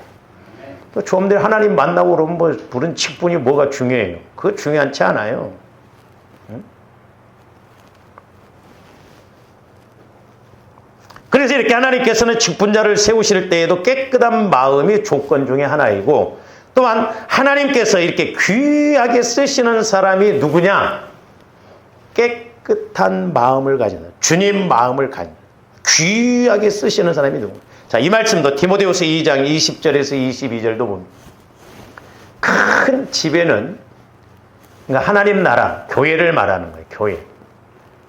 조금들 하나님 만나고 그러면 뭐 부른 직분이 뭐가 중요해요. 그거 중요하지 않아요. 그래서 이렇게 하나님께서는 직분자를 세우실 때에도 깨끗한 마음이 조건 중에 하나이고 또한 하나님께서 이렇게 귀하게 쓰시는 사람이 누구냐? 깨끗한 마음을 가진 주님 마음을 가진 귀하게 쓰시는 사람이 누구냐? 자, 이 말씀도 디모데후서 2장 20절에서 22절도 봅니다. 큰 집에는 그러니까 하나님 나라, 교회를 말하는 거예요. 교회.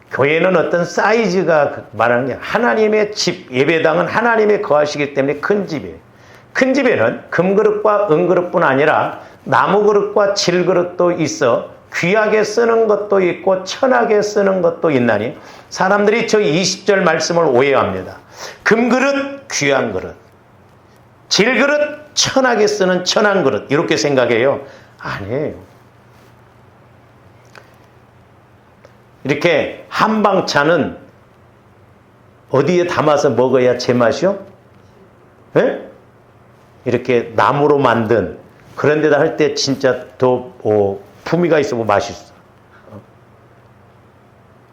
교회는 어떤 사이즈가 말하는 게 하나님의 집, 예배당은 하나님이 거하시기 때문에 큰 집이에요. 큰 집에는 금그릇과 은그릇뿐 아니라 나무그릇과 질그릇도 있어 귀하게 쓰는 것도 있고 천하게 쓰는 것도 있나니 사람들이 저 20절 말씀을 오해합니다. 금그릇, 귀한 그릇. 질그릇, 천하게 쓰는 천한 그릇. 이렇게 생각해요. 아니에요. 이렇게 한방차는 어디에 담아서 먹어야 제맛이요? 네? 이렇게 나무로 만든 그런 데다 할 때 진짜 더 품위가 있고 맛있어.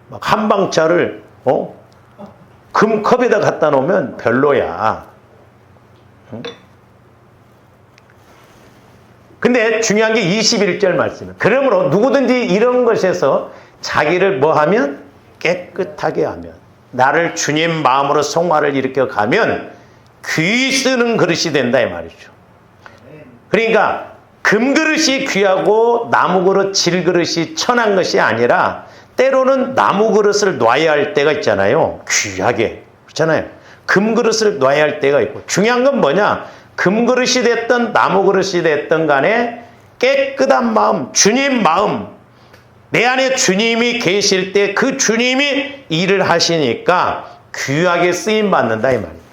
막 한방차를 금컵에다 갖다 놓으면 별로야. 근데 중요한 게 21절 말씀이에요. 그러므로 누구든지 이런 것에서 자기를 뭐하면? 깨끗하게 하면 나를 주님 마음으로 성화를 일으켜 가면 귀 쓰는 그릇이 된다 이 말이죠. 그러니까 금그릇이 귀하고 나무그릇, 질그릇이 천한 것이 아니라 때로는 나무 그릇을 놔야 할 때가 있잖아요. 귀하게. 그렇잖아요. 금 그릇을 놔야 할 때가 있고. 중요한 건 뭐냐? 금 그릇이 됐든 나무 그릇이 됐든 간에 깨끗한 마음, 주님 마음, 내 안에 주님이 계실 때 그 주님이 일을 하시니까 귀하게 쓰임받는다 이 말이에요.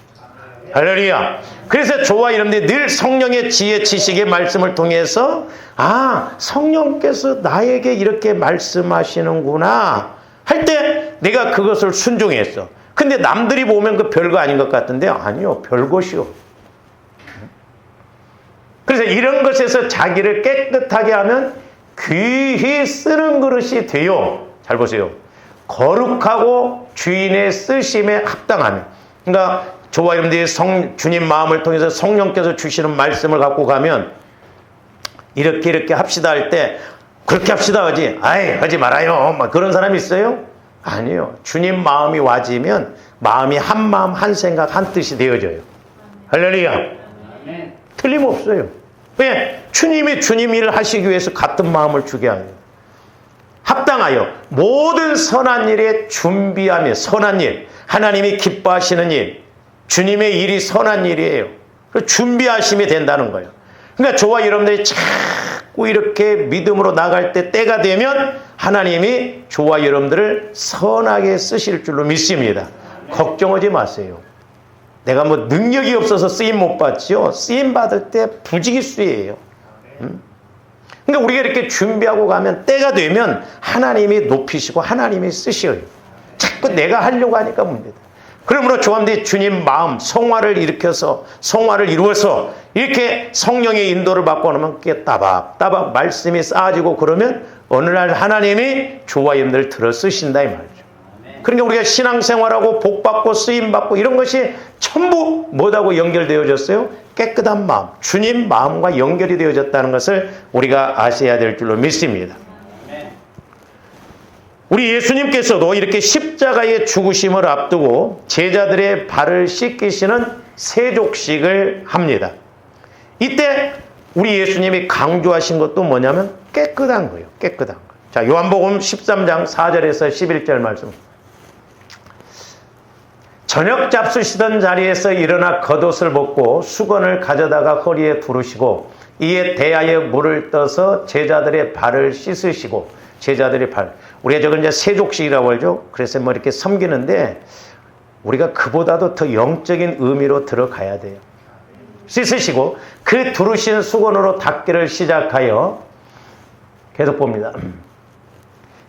할렐루야. 그래서 저와 여러분들이 늘 성령의 지혜 지식의 말씀을 통해서 성령께서 나에게 이렇게 말씀하시는구나 할 때 내가 그것을 순종했어. 근데 남들이 보면 그 별거 아닌 것 같은데 아니요, 별것이요. 그래서 이런 것에서 자기를 깨끗하게 하면 귀히 쓰는 그릇이 돼요. 잘 보세요. 거룩하고 주인의 쓰심에 합당하며. 그러니까 저와 여러분들이 주님 마음을 통해서 성령께서 주시는 말씀을 갖고 가면 이렇게 합시다 할 때 그렇게 합시다 하지. 하지 말아요. 막 그런 사람이 있어요? 아니요. 주님 마음이 와지면 마음이 한 마음 한 생각 한 뜻이 되어져요. 할렐루야. 틀림없어요. 왜? 주님이 주님 일을 하시기 위해서 같은 마음을 주게 하요. 합당하여 모든 선한 일에 준비하며 선한 일, 하나님이 기뻐하시는 일, 주님의 일이 선한 일이에요. 준비하시면 된다는 거예요. 그러니까 저와 여러분들이 자꾸 이렇게 믿음으로 나갈 때 때가 되면 하나님이 저와 여러분들을 선하게 쓰실 줄로 믿습니다. 걱정하지 마세요. 내가 뭐 능력이 없어서 쓰임 못 받지요. 쓰임 받을 때 부지기수예요. 그러니까 우리가 이렇게 준비하고 가면 때가 되면 하나님이 높이시고 하나님이 쓰셔요. 자꾸 내가 하려고 하니까 문제다. 그러므로 조함들이 주님 마음 성화를 일으켜서 성화를 이루어서 이렇게 성령의 인도를 받고 나면 그게 따박따박 말씀이 쌓아지고 그러면 어느 날 하나님이 저와 여러분들을 들어 쓰신다 이 말이죠. 그러니까 우리가 신앙생활하고 복받고 쓰임받고 이런 것이 전부 뭐하고 연결되어졌어요? 깨끗한 마음, 주님 마음과 연결이 되어졌다는 것을 우리가 아셔야 될 줄로 믿습니다. 우리 예수님께서도 이렇게 십자가의 죽으심을 앞두고 제자들의 발을 씻기시는 세족식을 합니다. 이때 우리 예수님이 강조하신 것도 뭐냐면 깨끗한 거예요. 깨끗한 거. 자, 요한복음 13장 4절에서 11절 말씀. 저녁 잡수시던 자리에서 일어나 겉옷을 벗고 수건을 가져다가 허리에 두르시고 이에 대야에 물을 떠서 제자들의 발을 씻으시고 제자들의 발. 우리가 저걸 이제 세족식이라고 하죠. 그래서 뭐 이렇게 섬기는데 우리가 그보다도 더 영적인 의미로 들어가야 돼요. 씻으시고 그 두르신 수건으로 닦기를 시작하여 계속 봅니다.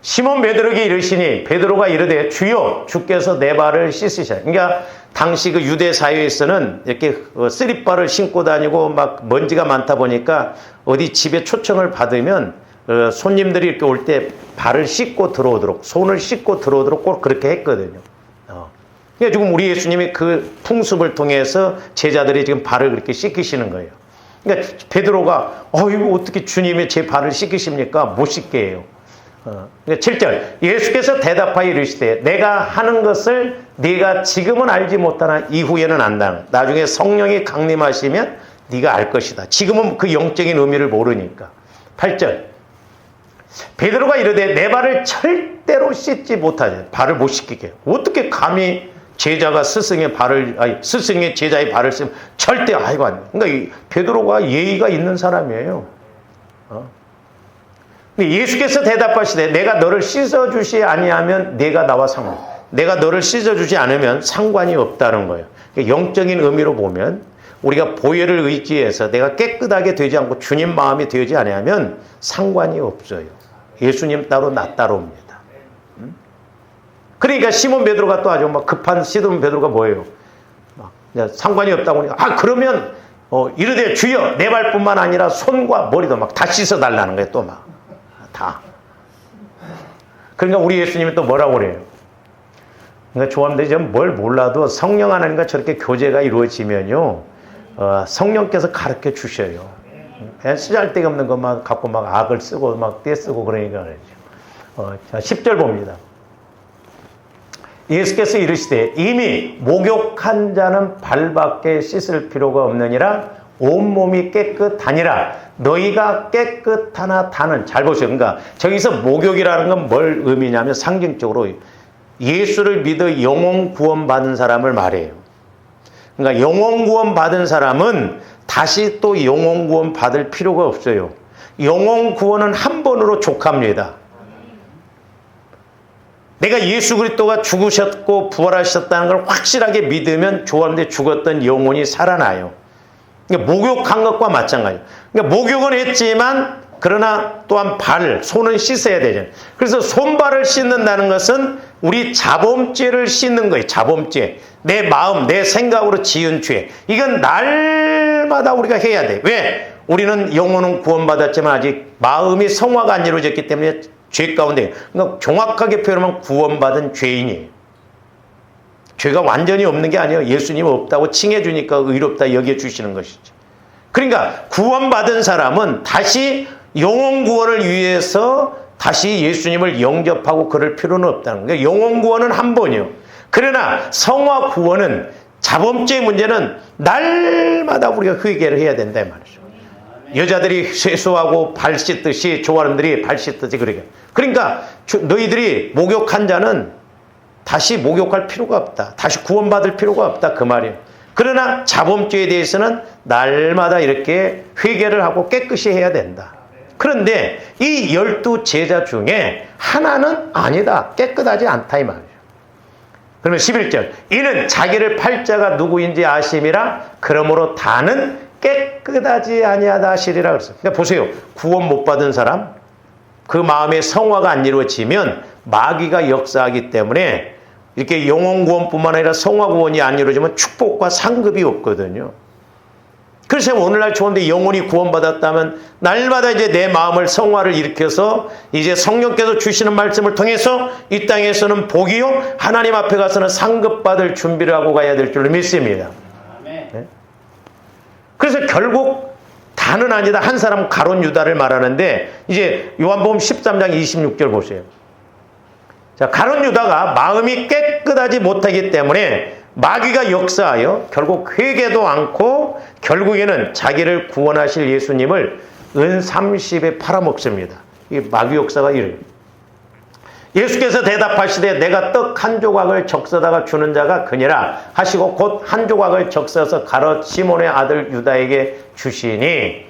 시몬 베드로에게 이르시니 베드로가 이르되 주여 주께서 내 발을 씻으시라. 그러니까 당시 그 유대 사회에서는 이렇게 쓰리발을 신고 다니고 막 먼지가 많다 보니까 어디 집에 초청을 받으면 손님들이 이렇게 올 때 발을 씻고 들어오도록 손을 씻고 들어오도록 꼭 그렇게 했거든요. 그러니까 지금 우리 예수님이 그 풍습을 통해서 제자들이 지금 발을 그렇게 씻기시는 거예요. 그러니까 베드로가 이거 어떻게 주님이 제 발을 씻기십니까? 못 씻게 해요. 그러니까 7절 예수께서 대답하여 이르시되 내가 하는 것을 네가 지금은 알지 못하나 이후에는 안다. 나중에 성령이 강림하시면 네가 알 것이다. 지금은 그 영적인 의미를 모르니까. 8절 베드로가 이르되 내 발을 절대로 씻지 못하지. 발을 못 씻기게. 어떻게 감히 제자가 스승의 제자의 발을 쓰면 절대 아이고 안 돼. 그러니까 베드로가 예의가 있는 사람이에요. 예수께서 대답하시되 내가 너를 씻어주지 아니하면 내가 나와 상관. 내가 너를 씻어주지 않으면 상관이 없다는 거예요. 영적인 의미로 보면 우리가 보혈을 의지해서 내가 깨끗하게 되지 않고 주님 마음이 되지 아니하면 상관이 없어요. 예수님 따로 나 따로입니다. 그러니까 시몬 베드로가 또 아주 막 급한 시몬 베드로가 뭐예요? 상관이 없다고 하니까 그러면 이르되 주여 내 발뿐만 아니라 손과 머리도 막 다 씻어달라는 거예요. 또 막 다. 그러니까 우리 예수님이 또 뭐라고 그래요? 그러니까 조합들이 좀 뭘 몰라도 성령 하나님과 저렇게 교제가 이루어지면요, 성령께서 가르쳐 주셔요. 그냥 쓰잘데기 없는 것만 갖고 막 악을 쓰고 막 떼쓰고 그러니까 그러죠. 자, 10절 봅니다. 예수께서 이르시되 이미 목욕한 자는 발밖에 씻을 필요가 없느니라 온몸이 깨끗하니라. 너희가 깨끗하나 다는. 잘 보세요. 그러니까 저기서 목욕이라는 건 뭘 의미냐면 상징적으로 예수를 믿어 영혼 구원 받은 사람을 말해요. 그러니까 영혼 구원 받은 사람은 다시 또 영혼 구원 받을 필요가 없어요. 영혼 구원은 한 번으로 족합니다. 내가 예수 그리스도가 죽으셨고 부활하셨다는 걸 확실하게 믿으면 조한데 죽었던 영혼이 살아나요. 그러니까 목욕한 것과 마찬가지예요. 그러니까 목욕은 했지만 그러나 또한 발, 손은 씻어야 되잖아요. 그래서 손발을 씻는다는 것은 우리 자범죄를 씻는 거예요. 자범죄. 내 마음, 내 생각으로 지은 죄. 이건 날마다 우리가 해야 돼. 왜? 우리는 영혼은 구원받았지만 아직 마음이 성화가 안 이루어졌기 때문에 죄 가운데. 그러니까 정확하게 표현하면 구원받은 죄인이에요. 죄가 완전히 없는 게 아니에요. 예수님 없다고 칭해 주니까 의롭다 여겨 주시는 것이죠. 그러니까 구원받은 사람은 다시 영혼 구원을 위해서 다시 예수님을 영접하고 그럴 필요는 없다는 거예요. 영혼 구원은 한 번이요. 그러나 성화 구원은 자범죄 문제는 날마다 우리가 회개를 해야 된다 이 말이죠. 여자들이 세수하고 발 씻듯이 조아름들이 발 씻듯이 그러게. 그러니까 너희들이 목욕한 자는 다시 목욕할 필요가 없다. 다시 구원받을 필요가 없다. 그 말이에요. 그러나 자범죄에 대해서는 날마다 이렇게 회개를 하고 깨끗이 해야 된다. 그런데 이 12 제자 중에 하나는 아니다. 깨끗하지 않다 이 말이에요. 그러면 11절. 이는 자기를 팔 자가 누구인지 아심이라 그러므로 다는 깨끗하지 아니하다 하시리라 그랬어요. 그러니까 보세요. 구원 못 받은 사람, 그 마음의 성화가 안 이루어지면 마귀가 역사하기 때문에 이렇게 영혼 구원뿐만 아니라 성화 구원이 안 이루어지면 축복과 상급이 없거든요. 그래서 오늘날 좋은데 영혼이 구원받았다면 날마다 이제 내 마음을 성화를 일으켜서 이제 성령께서 주시는 말씀을 통해서 이 땅에서는 복이요 하나님 앞에 가서는 상급받을 준비를 하고 가야 될 줄로 믿습니다. 네? 그래서 결국 다는 아니다. 한 사람은 가룟 유다를 말하는데 이제 요한복음 13장 26절 보세요. 자, 가룟 유다가 마음이 깨끗하지 못하기 때문에 마귀가 역사하여 결국 회개도 않고 결국에는 자기를 구원하실 예수님을 은 30에 팔아먹습니다. 이 마귀 역사가 이래요. 예수께서 대답하시되 내가 떡 한 조각을 적셔다가 주는 자가 그니라 하시고 곧 한 조각을 적셔서 가롯 시몬의 아들 유다에게 주시니.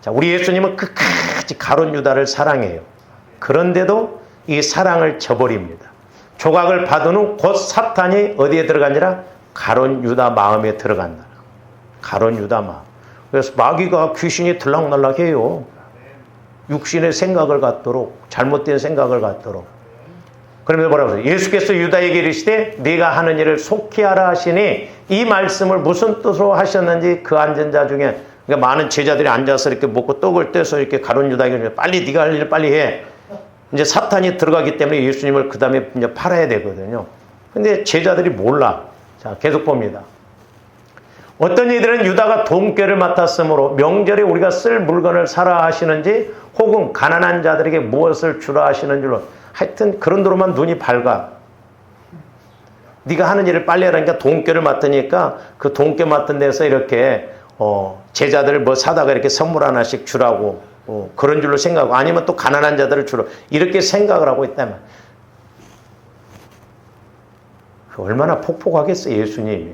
자, 우리 예수님은 끝까지 가룟 유다를 사랑해요. 그런데도 이 사랑을 저버립니다. 조각을 받은 후 곧 사탄이 어디에 들어가니라? 가룟 유다 마음에 들어간다. 가룟 유다 마음. 그래서 마귀가 귀신이 들락날락해요. 육신의 생각을 갖도록, 잘못된 생각을 갖도록. 그러면서 뭐라고 하세요? 예수께서 유다에게 이르시되 네가 하는 일을 속히 하라 하시니 이 말씀을 무슨 뜻으로 하셨는지 그 앉은 자 중에 그러니까 많은 제자들이 앉아서 이렇게 먹고 떡을 떼서 이렇게 가룟 유다에게 빨리 네가 할 일을 빨리 해. 이제 사탄이 들어가기 때문에 예수님을 그 다음에 이제 팔아야 되거든요. 근데 제자들이 몰라. 자, 계속 봅니다. 어떤 이들은 유다가 돈꾀를 맡았으므로 명절에 우리가 쓸 물건을 사라 하시는지 혹은 가난한 자들에게 무엇을 주라 하시는 줄로 하여튼 그런 데로만 눈이 밝아. 네가 하는 일을 빨리 하라니까 돈꾀를 맡으니까 그 돈꾀 맡은 데서 이렇게 제자들 뭐 사다가 이렇게 선물 하나씩 주라고 그런 줄로 생각하고 아니면 또 가난한 자들을 주라 이렇게 생각을 하고 있다면 얼마나 폭폭하겠어요 예수님이.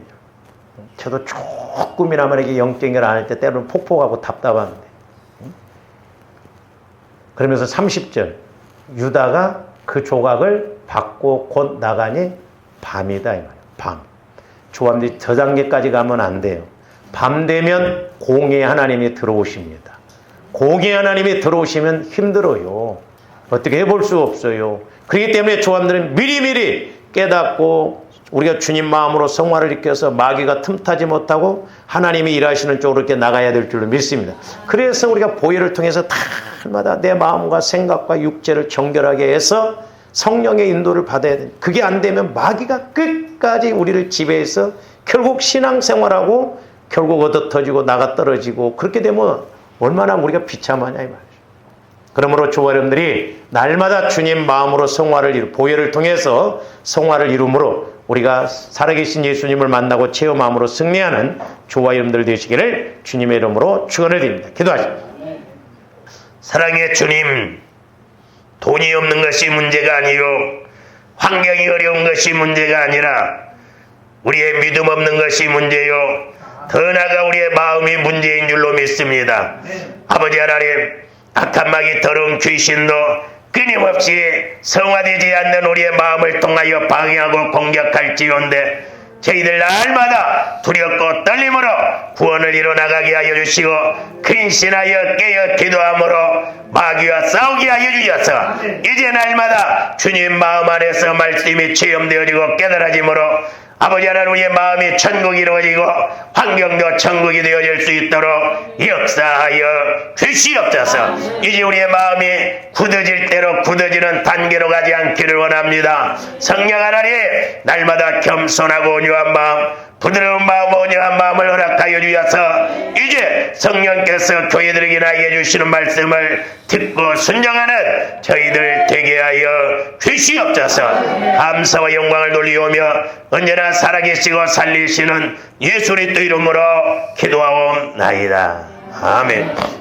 저도 조금이나마 이렇게 영적인 걸 안 할 때 때로는 폭폭하고 답답한데. 그러면서 30절 유다가 그 조각을 받고 곧 나가니 밤이다 이 말이에요. 밤. 조합들이 저 단계까지 가면 안 돼요. 밤 되면 공의 하나님이 들어오십니다. 공의 하나님이 들어오시면 힘들어요. 어떻게 해볼 수 없어요. 그렇기 때문에 조합들은 미리미리 깨닫고 우리가 주님 마음으로 성화를 일으켜서 마귀가 틈타지 못하고 하나님이 일하시는 쪽으로 이렇게 나가야 될 줄로 믿습니다. 그래서 우리가 보혈을 통해서 날마다 내 마음과 생각과 육체를 정결하게 해서 성령의 인도를 받아야 됩니다. 그게 안 되면 마귀가 끝까지 우리를 지배해서 결국 신앙생활하고 결국 얻어터지고 나가 떨어지고 그렇게 되면 얼마나 우리가 비참하냐 이 말이죠. 그러므로 주와 여러분들이 날마다 주님 마음으로 성화를 보혈을 통해서 성화를 이루므로 우리가 살아계신 예수님을 만나고 체험함으로 승리하는 저와 여러분들 되시기를 주님의 이름으로 축원을 드립니다. 기도하십니다. 사랑의 주님, 돈이 없는 것이 문제가 아니요 환경이 어려운 것이 문제가 아니라 우리의 믿음 없는 것이 문제요 더 나아가 우리의 마음이 문제인 줄로 믿습니다. 아버지 하나님, 악한 마귀 더러운 귀신도 끊임없이 성화되지 않는 우리의 마음을 통하여 방해하고 공격할지언데 저희들 날마다 두렵고 떨림으로 구원을 이뤄나가게 하여 주시고 근신하여 깨어 기도함으로 마귀와 싸우게 하여 주셔서 이제 날마다 주님 마음 안에서 말씀이 체험되어지고 깨달아짐으로 아버지 하나님, 우리의 마음이 천국이 이루어지고 환경도 천국이 되어질 수 있도록 역사하여 주시옵소서. 이제 우리의 마음이 굳어질 대로 굳어지는 단계로 가지 않기를 원합니다. 성령 하나님, 날마다 겸손하고 온유한 마음, 부드러운 마음, 온유한 마음을 허락하여 주셔서 이제 성령께서 교회들에게 나해 주시는 말씀을 듣고 순종하는 저희들 되게 하여 주시옵소서. 감사와 영광을 돌리오며 언제나 살아계시고 살리시는 예수 그리스도 이름으로 기도하옵나이다. 아멘.